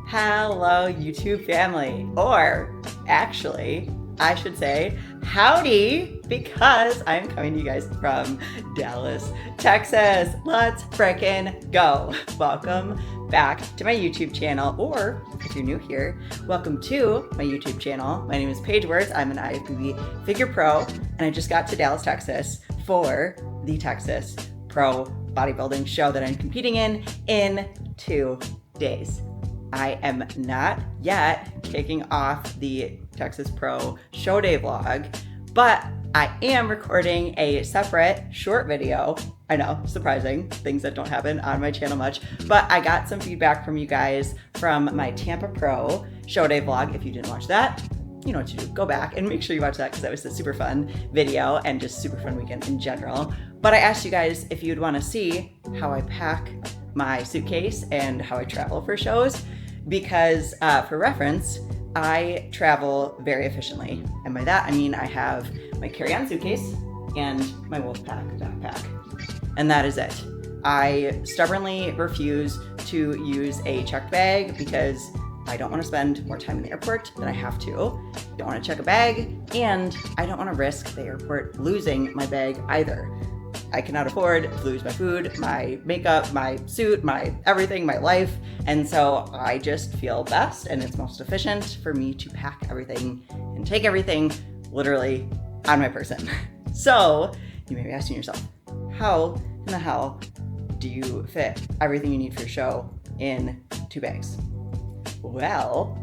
Hello, YouTube family, or actually, I should say, howdy, because I'm coming to you guys from Dallas, Texas. Let's frickin' go. Welcome back to my YouTube channel, or if you're new here, welcome to my YouTube channel. My name is Paige Wirtz. I'm an IFBB figure pro, and I just got to Dallas, Texas for the Texas Pro Bodybuilding show that I'm competing in 2 days. I am not yet kicking off the Texas Pro Show Day vlog, but I am recording a separate short video. I know, surprising, things that don't happen on my channel much, but I got some feedback from you guys from my Tampa Pro Show Day vlog. If you didn't watch that, you know what to do. Go back and make sure you watch that because that was a super fun video and just super fun weekend in general. But I asked you guys if you'd want to see how I pack my suitcase and how I travel for shows, because for reference, I travel very efficiently. And by that, I mean I have my carry-on suitcase and my Wolfpack backpack. And that is it. I stubbornly refuse to use a checked bag because I don't want to spend more time in the airport than I have to. Don't want to check a bag, and I don't want to risk the airport losing my bag either. I cannot afford to lose my food, my makeup, my suit, my everything, my life. And so I just feel best and it's most efficient for me to pack everything and take everything literally on my person. So you may be asking yourself, how in the hell do you fit everything you need for your show in 2 bags? Well,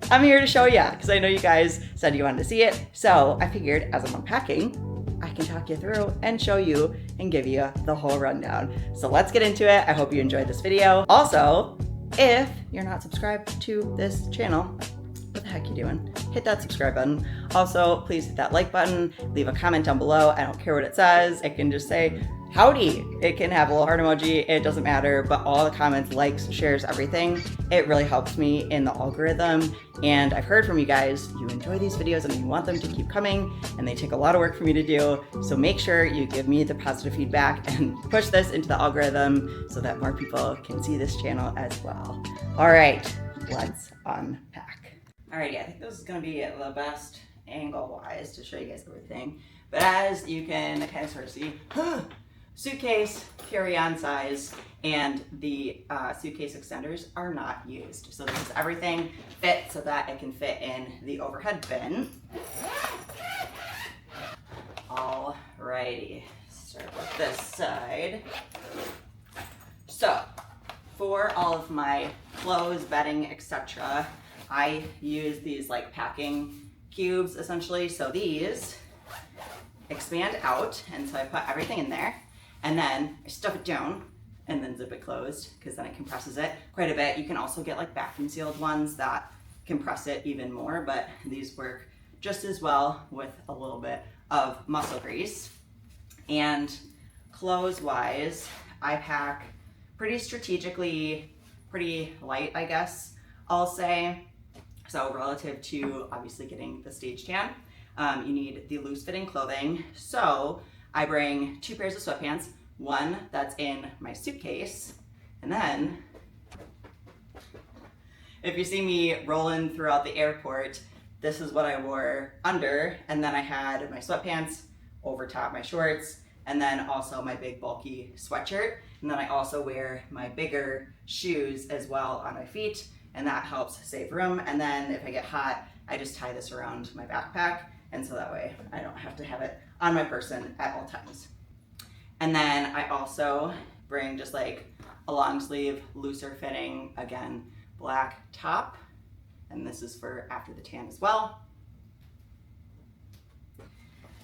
I'm here to show you because I know you guys said you wanted to see it. So I figured as I'm unpacking, I can talk you through and show you and give you the whole rundown. So let's get into it. I hope you enjoyed this video. Also, if you're not subscribed to this channel, what the heck you doing? Hit that subscribe button. Also, please hit that like button. Leave a comment down below. I don't care what it says. It can just say howdy. It can have a little heart emoji. It doesn't matter, but all the comments, likes, shares, everything, it really helps me in the algorithm. And I've heard from you guys, you enjoy these videos and you want them to keep coming, and they take a lot of work for me to do. So make sure you give me the positive feedback and push this into the algorithm so that more people can see this channel as well. All right, let's unpack. Alrighty, I think this is gonna be the best angle-wise to show you guys everything. But as you can kind of sort of see, suitcase, carry-on size, and the suitcase extenders are not used. So this is everything fit so that it can fit in the overhead bin. Alrighty, start with this side. So for all of my clothes, bedding, etc., I use these like packing cubes essentially. So these expand out, and so I put everything in there. And then I stuff it down and then zip it closed because then it compresses it quite a bit. You can also get like vacuum sealed ones that compress it even more, but these work just as well with a little bit of muscle grease. And clothes wise, I pack pretty strategically, pretty light, I guess I'll say. So relative to obviously getting the stage tan, you need the loose fitting clothing. So I bring 2 pairs of sweatpants, one that's in my suitcase, and then if you see me rolling throughout the airport, this is what I wore under, and then I had my sweatpants over top my shorts, and then also my big bulky sweatshirt, and then I also wear my bigger shoes as well on my feet, and that helps save room. And then if I get hot, I just tie this around my backpack, and so that way I don't have to have it on my person at all times. And then I also bring just like a long sleeve, looser fitting, again, black top. And this is for after the tan as well.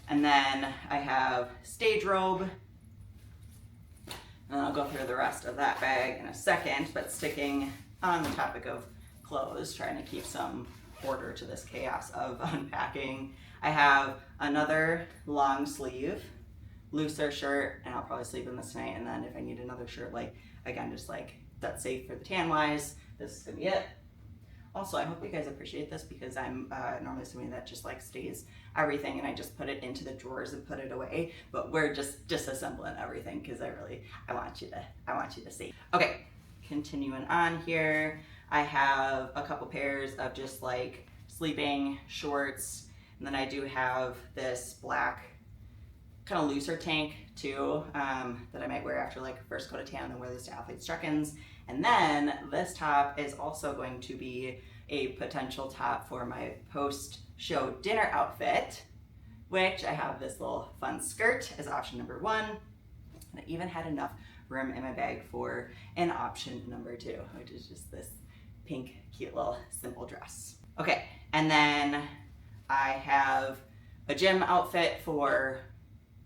And then I have stage robe. And I'll go through the rest of that bag in a second, but sticking on the topic of clothes, trying to keep some order to this chaos of unpacking. I have another long sleeve, looser shirt, and I'll probably sleep in this tonight. And then if I need another shirt, like, again, just like that's safe for the tan wise, this is gonna be it. Also, I hope you guys appreciate this because I'm normally somebody that just like stays everything and I just put it into the drawers and put it away, but we're just disassembling everything because I want you to see. Okay, continuing on here. I have a couple pairs of just like sleeping shorts, and then I do have this black kind of looser tank too, that I might wear after like first coat of tan, and then wear this to athletes check-ins. And then this top is also going to be a potential top for my post-show dinner outfit, which I have this little fun skirt as option number 1. And I even had enough room in my bag for an option number 2, which is just this pink, cute little simple dress. Okay, and then I have a gym outfit for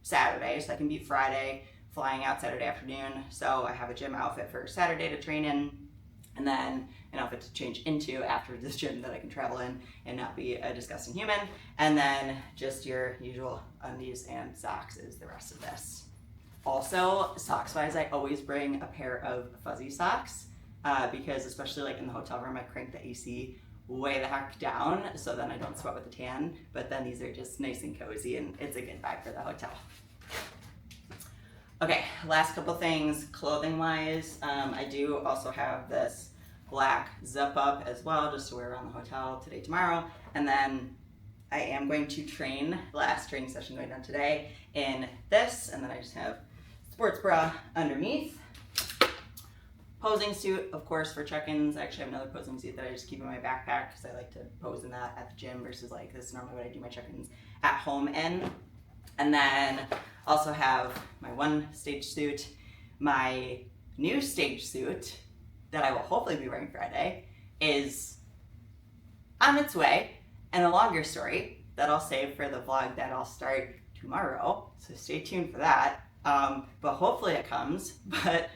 Saturday, so I can beat Friday, flying out Saturday afternoon. So I have a gym outfit for Saturday to train in, and then an outfit to change into after this gym that I can travel in and not be a disgusting human. And then just your usual undies and socks is the rest of this. Also, socks wise, I always bring a pair of fuzzy socks because especially like in the hotel room, I crank the AC way the heck down so then I don't sweat with the tan, but then these are just nice and cozy and it's a good vibe for the hotel. Okay, last couple things clothing wise. I do also have this black zip up as well, just to wear around the hotel today, tomorrow. And then I am going to train, last training session going on today, in this, and then I just have sports bra underneath. Posing suit, of course, for check-ins. I actually have another posing suit that I just keep in my backpack because I like to pose in that at the gym versus like this is normally what I do my check-ins at home in. And then also have my one stage suit, my new stage suit that I will hopefully be wearing Friday is on its way, and a longer story that I'll save for the vlog that I'll start tomorrow, so stay tuned for that. But hopefully it comes. But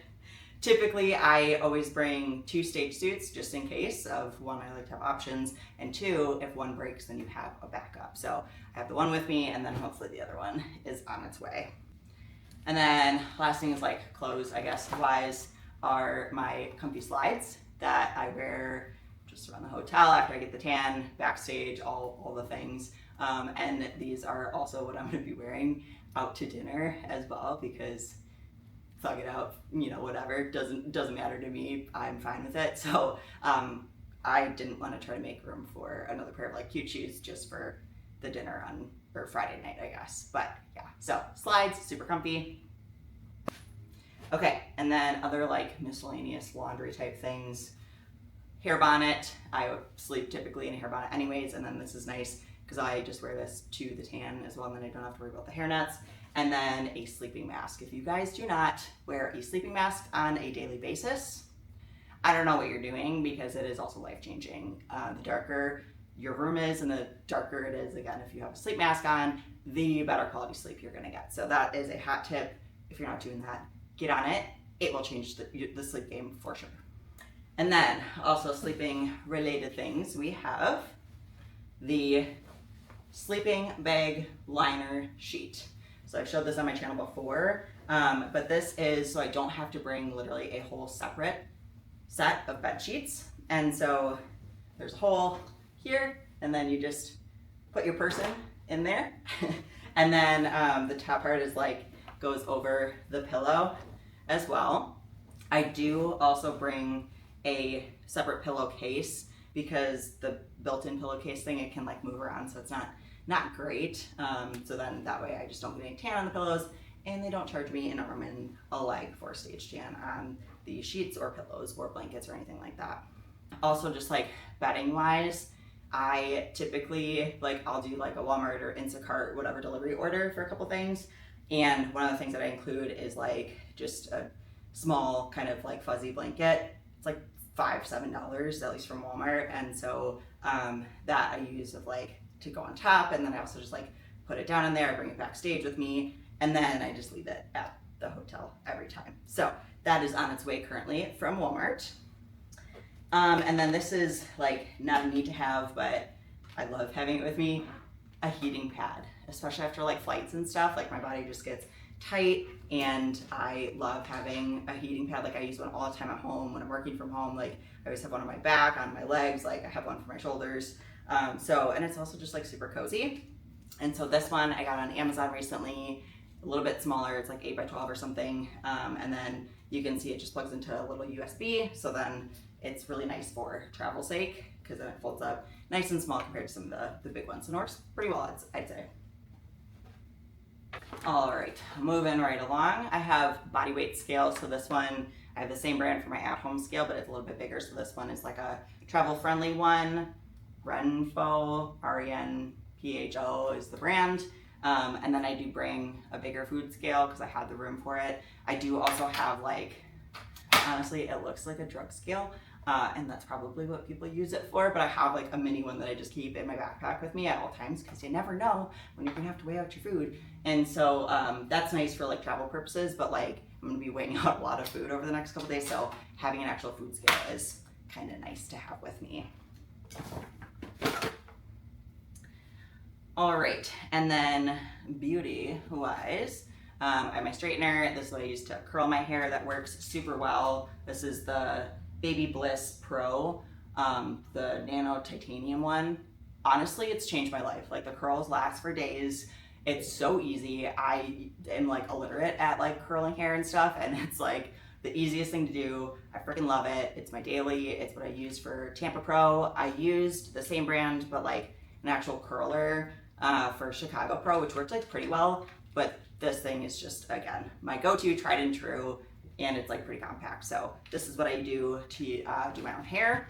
typically I always bring 2 stage suits just in case of, 1, I like to have options, and 2, if one breaks then you have a backup. So I have the one with me, and then hopefully the other one is on its way. And then last thing is like clothes, I guess, wise, are my comfy slides that I wear just around the hotel after I get the tan, backstage, all the things. And these are also what I'm going to be wearing out to dinner as well, because thug it out, you know, whatever, doesn't matter to me, I'm fine with it. So I didn't want to try to make room for another pair of like cute shoes just for the dinner on or Friday night, I guess. But yeah, so slides, super comfy. Okay, and then other like miscellaneous laundry type things. Hair bonnet, I sleep typically in a hair bonnet anyways, and then this is nice because I just wear this to the tan as well, and then I don't have to worry about the hair nets. And then a sleeping mask. If you guys do not wear a sleeping mask on a daily basis, I don't know what you're doing, because it is also life-changing. The darker your room is and the darker it is, again, if you have a sleep mask on, the better quality sleep you're gonna get. So that is a hot tip. If you're not doing that, get on it. It will change the sleep game for sure. And then also sleeping related things, we have the sleeping bag liner sheet. So I've showed this on my channel before, but this is so I don't have to bring literally a whole separate set of bed sheets. And so there's a hole here, and then you just put your person in there. And then the top part is like goes over the pillow as well. I do also bring a separate pillowcase because the built-in pillowcase thing, it can like move around, so it's not great. So then that way I just don't get any tan on the pillows, and they don't charge me an arm and a leg for stage tan on the sheets or pillows or blankets or anything like that. Also, just like bedding wise, I typically I'll do like a Walmart or Instacart, whatever delivery order for a couple things. And one of the things that I include is like just a small kind of like fuzzy blanket. It's like $5-7 at least from Walmart. And so that I use of like to go on top, and then I also just like put it down in there, I bring it backstage with me, and then I just leave it at the hotel every time. So that is on its way currently from Walmart. And then this is like not a need to have, but I love having it with me, a heating pad, especially after like flights and stuff. Like my body just gets tight, and I love having a heating pad. Like I use one all the time at home when I'm working from home. Like I always have one on my back, on my legs, like I have one for my shoulders. And it's also just like super cozy. And so this one I got on Amazon recently, a little bit smaller, it's like 8 by 12 or something. And then you can see it just plugs into a little USB. So then it's really nice for travel sake because then it folds up nice and small compared to some of the big ones, and works pretty well, I'd say. All right, moving right along. I have body weight scale. So this one, I have the same brand for my at-home scale, but it's a little bit bigger. So this one is like a travel-friendly one. Renpho, R-E-N-P-H-O is the brand. And then I do bring a bigger food scale because I have the room for it. I do also have like, honestly, it looks like a drug scale. And that's probably what people use it for, but I have like a mini one that I just keep in my backpack with me at all times because you never know when you're gonna have to weigh out your food. And so that's nice for like travel purposes, but like I'm gonna be weighing out a lot of food over the next couple days, so having an actual food scale is kind of nice to have with me. All right, and then beauty-wise, I have my straightener. This is what I use to curl my hair. That works super well. This is the Baby Bliss Pro, the nano titanium one. Honestly, it's changed my life. Like the curls last for days. It's so easy. I am like illiterate at like curling hair and stuff, and it's like the easiest thing to do. I freaking love it. It's my daily. It's what I use for Tampa Pro. I used the same brand, but like an actual curler for Chicago Pro, which worked like pretty well. But this thing is just, again, my go-to, tried and true, and it's like pretty compact. So this is what I do to do my own hair.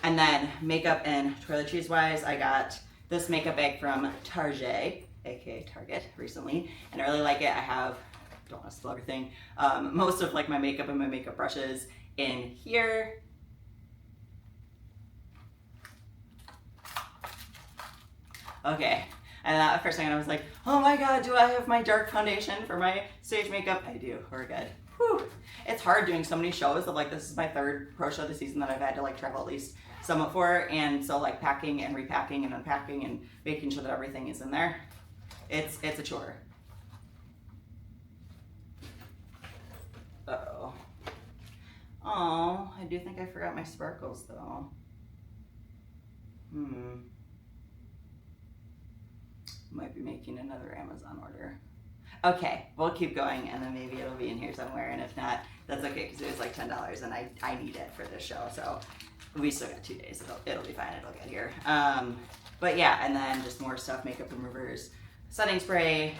And then makeup and toiletries wise, I got this makeup bag from Target, aka Target, recently, and I really like it. I have, don't want to spill everything, most of like my makeup and my makeup brushes in here. Okay, and that first thing I was like, oh my god, do I have my dark foundation for my stage makeup? I do. We're good. Whew. It's hard doing so many shows of like, this is my third pro show this season that I've had to like travel at least somewhat for, and so like packing and repacking and unpacking and making sure that everything is in there, it's a chore. Uh-oh. Oh, I do think I forgot my sparkles though. Might be making another Amazon order. Okay, we'll keep going and then maybe it'll be in here somewhere, and if not, that's okay because it was like $10 and I need it for this show, so we still got 2 days. It'll be fine, it'll get here. But yeah, and then just more stuff, makeup removers, setting spray,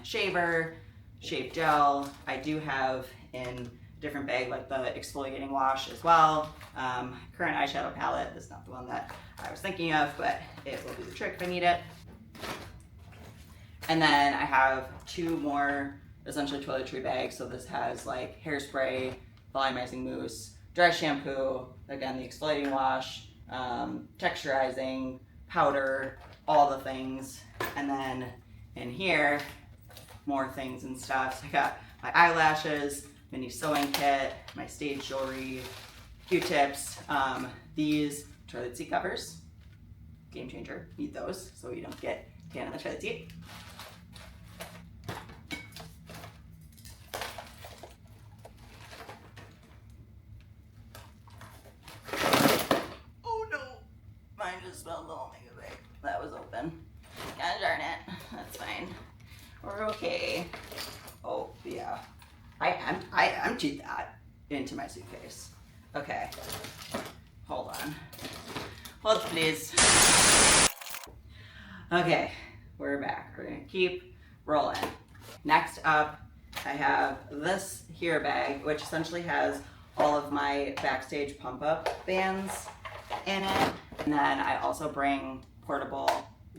shaver, shave gel. I do have in a different bag like the exfoliating wash as well. Current eyeshadow palette, this is not the one that I was thinking of, but it will do the trick if I need it. And then I have 2 more essentially toiletry bags. So this has like hairspray, volumizing mousse, dry shampoo, again, the exfoliating wash, texturizing, powder, all the things. And then in here, more things and stuff. So I got my eyelashes, mini sewing kit, my stage jewelry, Q-tips, these toilet seat covers, game changer, need those so you don't get tan in the toilet seat. Smelled the whole makeup bag. That was open. God darn it. That's fine. We're okay. Oh yeah. I emptied that into my suitcase. Okay. Hold on. Hold please. Okay, we're back. We're gonna keep rolling. Next up, I have this here bag, which essentially has all of my Backstage pump up bands in it. And then I also bring portable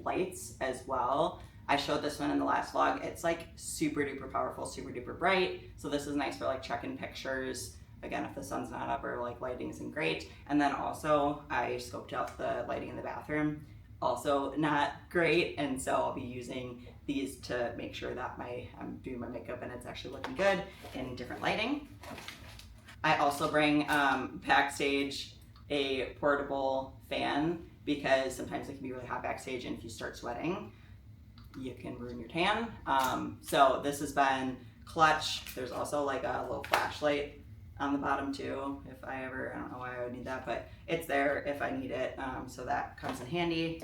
lights as well. I showed this one in the last vlog. It's like super duper powerful, super duper bright. So this is nice for like checking pictures. Again, if the sun's not up or like lighting isn't great. And then also I scoped out the lighting in the bathroom. Also not great. And so I'll be using these to make sure that I'm doing my makeup and it's actually looking good in different lighting. I also bring Backstage a portable fan because sometimes it can be really hot backstage, and if you start sweating, you can ruin your tan. So this has been clutch. There's also like a little flashlight on the bottom too. If I don't know why I would need that, but it's there if I need it. So that comes in handy.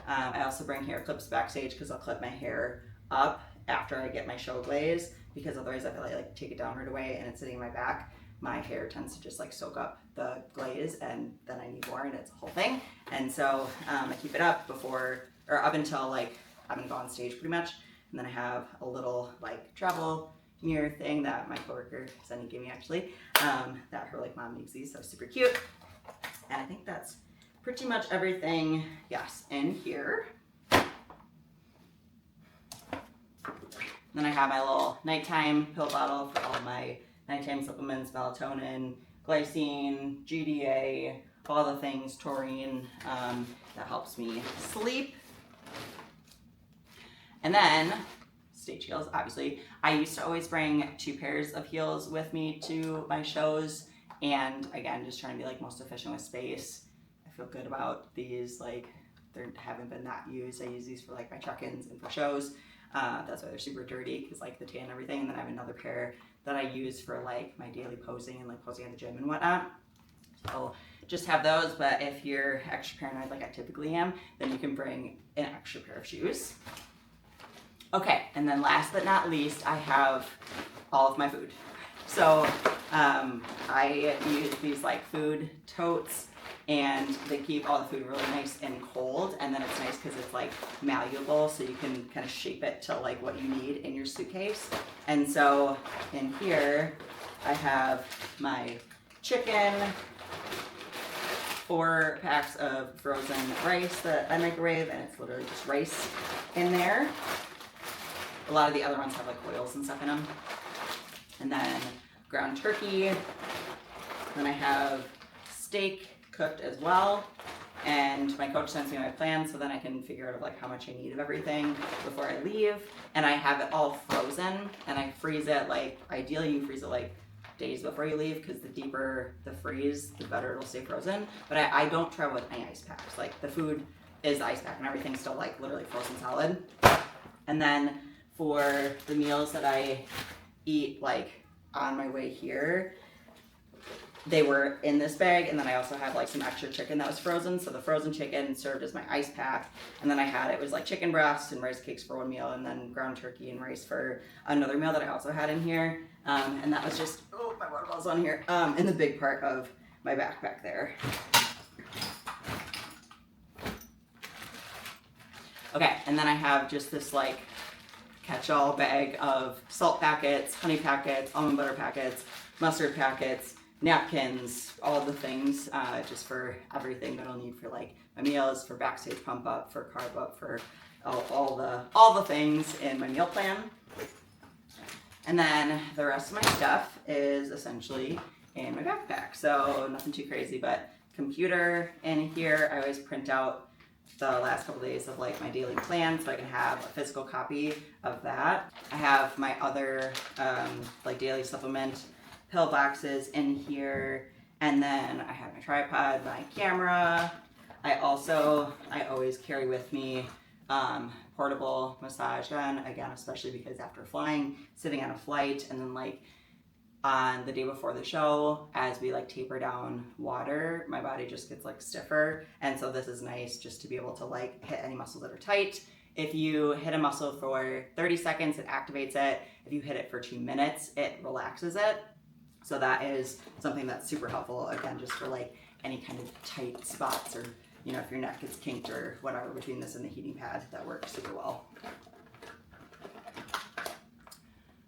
I also bring hair clips backstage because I'll clip my hair up after I get my show glaze because otherwise if I like take it down right away and it's sitting in my back, my hair tends to just like soak up the glaze and then I need more and it's a whole thing. And so I keep it up up until like I'm gonna go on stage pretty much. And then I have a little like travel mirror thing that my coworker Sunny gave me actually, that her like mom needs these, so super cute. And I think that's pretty much everything, yes, in here. Then I have my little nighttime pill bottle for all my nighttime supplements, melatonin, glycine, GDA, all the things, taurine, that helps me sleep. And then stage heels, obviously. I used to always bring 2 pairs of heels with me to my shows. And again, just trying to be like most efficient with space. I feel good about these, like they haven't been that used. I use these for like my check-ins and for shows. That's why they're super dirty, because like the tan and everything. And then I have another pair that I use for like my daily posing and like posing at the gym and whatnot. So just have those, but if you're extra paranoid like I typically am, then you can bring an extra pair of shoes. Okay, and then last but not least, I have all of my food. So I use these like food totes, and they keep all the food really nice and cold, and then it's nice because it's like malleable, so you can kind of shape it to like what you need in your suitcase. And so in here I have my chicken, 4 packs of frozen rice that I microwave, and it's literally just rice in there. A lot of the other ones have like oils and stuff in them. And then ground turkey. Then I have steak cooked as well. And my coach sends me my plan, so then I can figure out like how much I need of everything before I leave. And I have it all frozen, and I freeze it like, ideally you freeze it like days before you leave, because the deeper the freeze, the better it'll stay frozen. But I don't travel with any ice packs. Like the food is the ice pack and everything's still like literally frozen solid. And then for the meals that I eat like on my way here, they were in this bag, and then I also have like some extra chicken that was frozen. So the frozen chicken served as my ice pack, and then it was like chicken breasts and rice cakes for one meal, and then ground turkey and rice for another meal that I also had in here. And that was just, oh, my water bottle's on here, in the big part of my backpack there. Okay, and then I have just this like catch-all bag of salt packets, honey packets, almond butter packets, mustard packets, napkins, all the things, just for everything that I'll need for like my meals, for backstage pump up, for carb up, for all the things in my meal plan. And then the rest of my stuff is essentially in my backpack. So nothing too crazy, but computer in here. I always print out the last couple days of like my daily plan, so I can have a physical copy of that. I have my other like daily supplement pill boxes in here, and then I have my tripod, my camera. I always carry with me portable massage gun, again, especially because after flying, sitting on a flight, and then like on the day before the show, as we like taper down water, my body just gets like stiffer. And so this is nice just to be able to like hit any muscles that are tight. If you hit a muscle for 30 seconds, it activates it. If you hit it for 2 minutes, it relaxes it. So that is something that's super helpful, again, just for like any kind of tight spots, or, you know, if your neck is kinked or whatever between this and the heating pad, that works super well.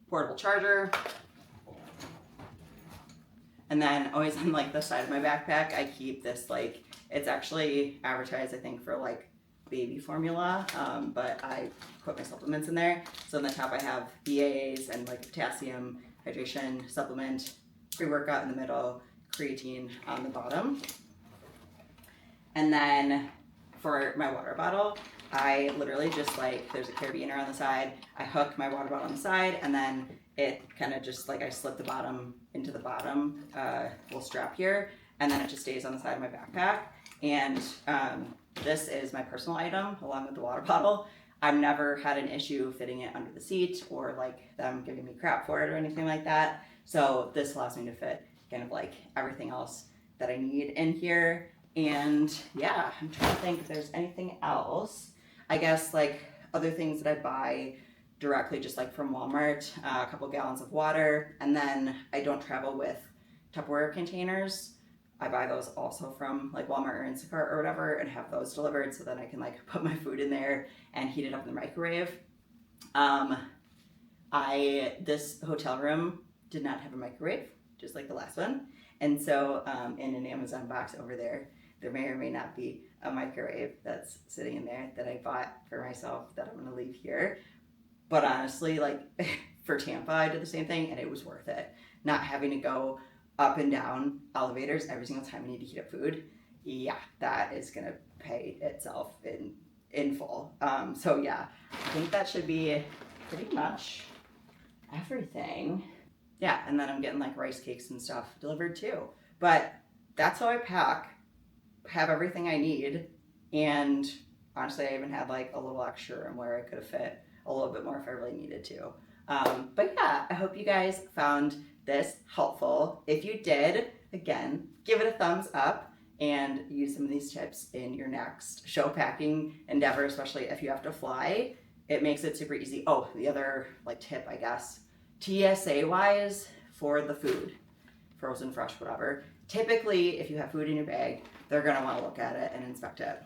Portable charger. And then always on like the side of my backpack, I keep this like, it's actually advertised, I think, for like baby formula, but I put my supplements in there. So on the top I have BAAs and like potassium, hydration supplement, pre-workout in the middle, creatine on the bottom. And then for my water bottle, I literally just like, there's a carabiner on the side, I hook my water bottle on the side, and then it kind of just like, I slip the bottom into the bottom little strap here, and then it just stays on the side of my backpack. And this is my personal item along with the water bottle. I've never had an issue fitting it under the seat or like them giving me crap for it or anything like that. So this allows me to fit kind of like everything else that I need in here. And yeah, I'm trying to think if there's anything else. I guess like other things that I buy directly just like from Walmart, a couple gallons of water, and then I don't travel with Tupperware containers. I buy those also from like Walmart or Instacart or whatever and have those delivered so that I can like put my food in there and heat it up in the microwave. This hotel room did not have a microwave, just like the last one. And so in an Amazon box over there may or may not be a microwave that's sitting in there that I bought for myself that I'm gonna leave here. But honestly, like for Tampa, I did the same thing and it was worth it. Not having to go up and down elevators every single time I need to heat up food. Yeah, that is gonna pay itself in full. So yeah, I think that should be pretty much everything. Yeah, and then I'm getting like rice cakes and stuff delivered too. But that's how I pack, have everything I need, and honestly, I even had like a little extra room where I could have fit a little bit more if I really needed to. But yeah, I hope you guys found this helpful. If you did, again, give it a thumbs up and use some of these tips in your next show packing endeavor, especially if you have to fly. It makes it super easy. Oh, the other like tip, I guess, TSA wise for the food, frozen, fresh, whatever. Typically, if you have food in your bag, they're gonna wanna look at it and inspect it.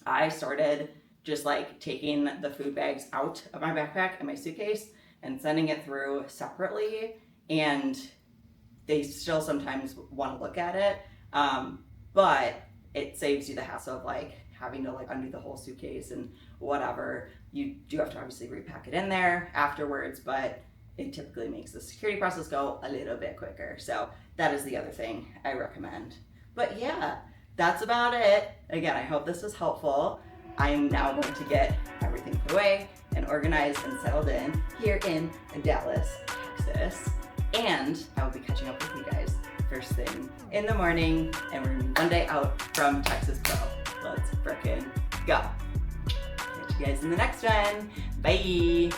I started just like taking the food bags out of my backpack and my suitcase and sending it through separately, and they still sometimes want to look at it, but it saves you the hassle of like having to like undo the whole suitcase and whatever. You do have to obviously repack it in there afterwards, but it typically makes the security process go a little bit quicker. So that is the other thing I recommend. But yeah, that's about it. Again, I hope this was helpful. I'm now going to get everything put away and organized and settled in here in Dallas, Texas. And I will be catching up with you guys first thing in the morning, and we're gonna be one day out from Texas Pro. Let's frickin' go. Catch you guys in the next one. Bye.